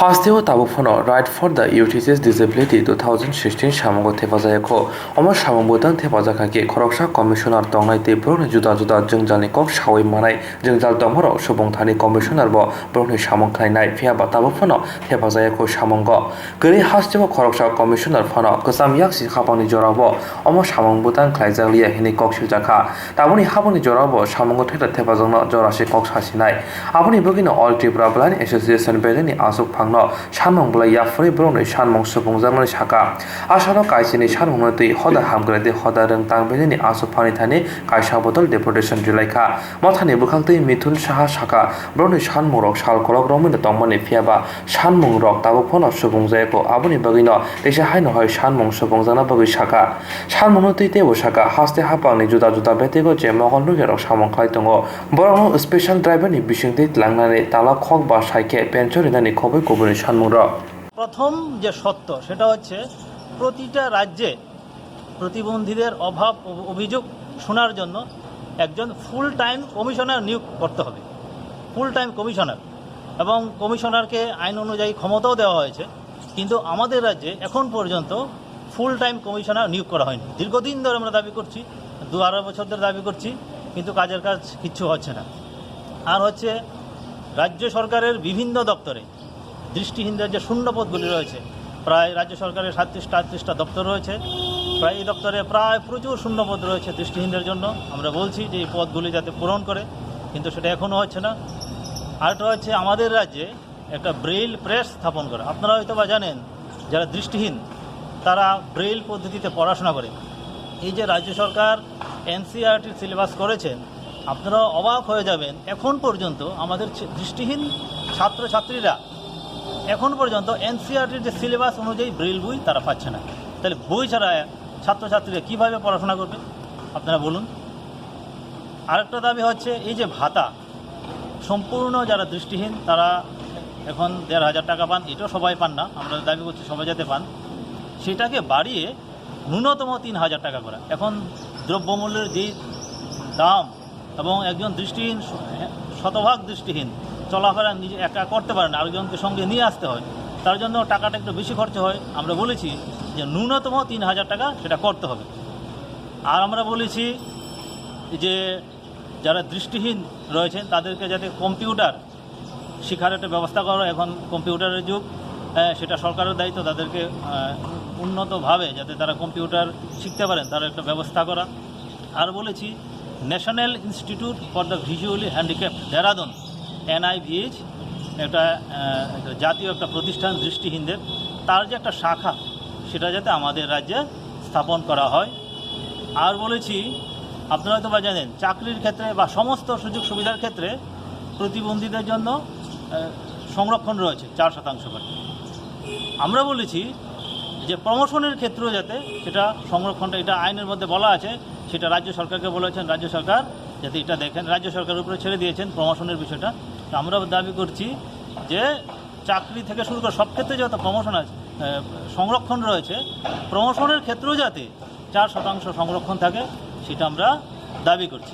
Hasteo Tabufono Right for the UTC's Disability 2016 সামগ্র থেফাজায়াখো অমর সামগ্রদান থেফাজাখাকে খরকসা কমিশনার তংনাই তেব্রনে जुदा जुदा जोंजालनि कक सावै मानाय जोंजाल दमहर सुबुंथानि कमिशनार ब ब्रहनि सामंख्लायनाय फियाबा ताबुफोनो থেফাজাयाखो सामंग गरि हास्तेव खरकसा कमिशनार फनो गोसाम याक्सि खापानि जराव अमर सामंगबुतान ख्लायजालिया हिनि कक सिलजाखा ताबुनि हाबुनि जराव सामंग थेटा থেফাजोंनो जरासि कक सासिनाय आबुनि बगिनो अल त्रिपुरा ब्लाइन्ड एसोसिएशन बेलेनि आसुक फांनो सानमंग ब्ला याफुरि ब्रहनि सानमंग सुबुंजांनि साका आसानो काइसिनि सानमंग तै हदा हामग्रेदे हदा रोंतां बेलेनि आसुक फानिथानि काइसा बदल डेपुटेशन जिलाइखा मथानि बुखांतै मिथुन साहा साका ब्रहनि सानमंग रक सालकलक रमिनो तंमानि फियाबा सानमंग रक ताबुफोनो सुबुंजायखो आबुनि बगिनो देशा हायनो हाय सानमंग सुबुंजाना बगै साका सानमंग तै तेबो साका हास्ते हापांनि जुदा जुदा बेतेगो जे महल नुगेरक सामंख्लाय दङ बरनो स्पेशल ड्राइभारनि बिसिंतै लांनानै ताला खक बा साइके पेन्सरिनानि खबै खबरनि सानमंग रक প্রথম যে সত্য সেটা হচ্ছে প্রতিটা রাজ্যে প্রতিবন্ধীদের অভাব অভিযোগ শোনার জন্য একজন ফুল টাইম কমিশনার নিয়োগ করতে হবে। ফুল টাইম কমিশনার এবং কমিশনারকে আইন অনুযায়ী ক্ষমতাও দেওয়া হয়েছে, কিন্তু আমাদের রাজ্যে এখন পর্যন্ত ফুল টাইম কমিশনার নিয়োগ করা হয়নি। দীর্ঘদিন ধরে আমরা দাবি করছি, 2-2.5 বছর ধরে দাবি করছি, কিন্তু কাজের কাজ কিচ্ছু হচ্ছে না। আর হচ্ছে রাজ্য সরকারের বিভিন্ন দপ্তরে দৃষ্টিহীনদের যে শূন্যপদগুলি রয়েছে, প্রায় রাজ্য সরকারের 37-38টা দপ্তর রয়েছে, প্রায় এই দপ্তরে প্রায় প্রচুর শূন্যপদ রয়েছে দৃষ্টিহীনদের জন্য। আমরা বলছি যে এই পদগুলি যাতে পূরণ করে, কিন্তু সেটা এখনও হচ্ছে না। আরেকটা হচ্ছে আমাদের রাজ্যে একটা ব্রেইল প্রেস স্থাপন করা। আপনারা হয়তো বা জানেন, যারা দৃষ্টিহীন তারা ব্রেইল পদ্ধতিতে পড়াশোনা করে। এই যে রাজ্য সরকার এনসিইআরটির সিলেবাস করেছেন, আপনারা অবাক হয়ে যাবেন, এখন পর্যন্ত আমাদের দৃষ্টিহীন ছাত্রছাত্রীরা এখন পর্যন্ত এনসিইআরটির যে সিলেবাস অনুযায়ী ব্রেইল বই তারা পাচ্ছে না। তাহলে বই ছাড়া ছাত্রছাত্রীরা কীভাবে পড়াশোনা করবে আপনারা বলুন। আরেকটা দাবি হচ্ছে এই যে ভাতা, সম্পূর্ণ যারা দৃষ্টিহীন তারা এখন 1,500 টাকা পান, এটাও সবাই পান না, আমরা দাবি করছি সবাই যাতে পান, সেটাকে বাড়িয়ে ন্যূনতম 3,000 টাকা করা। এখন দ্রব্যমূল্যের যেই দাম এবং একজন দৃষ্টিহীন শতভাগ দৃষ্টিহীন চলাফেরা নিজে একা করতে পারে না, আরেকজনকে সঙ্গে নিয়ে আসতে হয়, তার জন্য টাকাটা একটু বেশি খরচ হয়। আমরা বলেছি যে ন্যূনতম 3,000 টাকা সেটা করতে হবে। আর আমরা বলেছি যে যারা দৃষ্টিহীন রয়েছেন তাদেরকে যাতে কম্পিউটার শেখার একটা ব্যবস্থা করা, এখন কম্পিউটারের যুগ, সেটা সরকারের দায়িত্ব তাদেরকে উন্নতভাবে যাতে তারা কম্পিউটার শিখতে পারেন তার একটা ব্যবস্থা করা। আর বলেছি national institute for the visually handicapped Dehradun NIVH একটা জাতীয় একটা প্রতিষ্ঠান দৃষ্টিহীনদের, তার যে একটা শাখা সেটা যাতে আমাদের রাজ্যে স্থাপন করা হয়। আর বলেছি আপনারা হয়তো বা জানেন, চাকরির ক্ষেত্রে বা সমস্ত সুযোগ সুবিধার ক্ষেত্রে প্রতিবন্ধীদের জন্য সংরক্ষণ রয়েছে 4% করে। আমরা বলেছি যে প্রমোশনের ক্ষেত্রেও যাতে সেটা সংরক্ষণটা, এটা আইনের মধ্যে বলা আছে, সেটা রাজ্য সরকারকে বলেছেন, রাজ্য সরকার যাতে এটা দেখেন, রাজ্য সরকারের উপরে ছেড়ে দিয়েছেন প্রমোশনের বিষয়টা। আমরা দাবি করছি যে চাকরি থেকে শুরু করে সব ক্ষেত্রে যত প্রমোশন আছে, সংরক্ষণ রয়েছে, প্রমোশনের ক্ষেত্রেও যাতে 4% সংরক্ষণ থাকে সেটা আমরা দাবি করছি।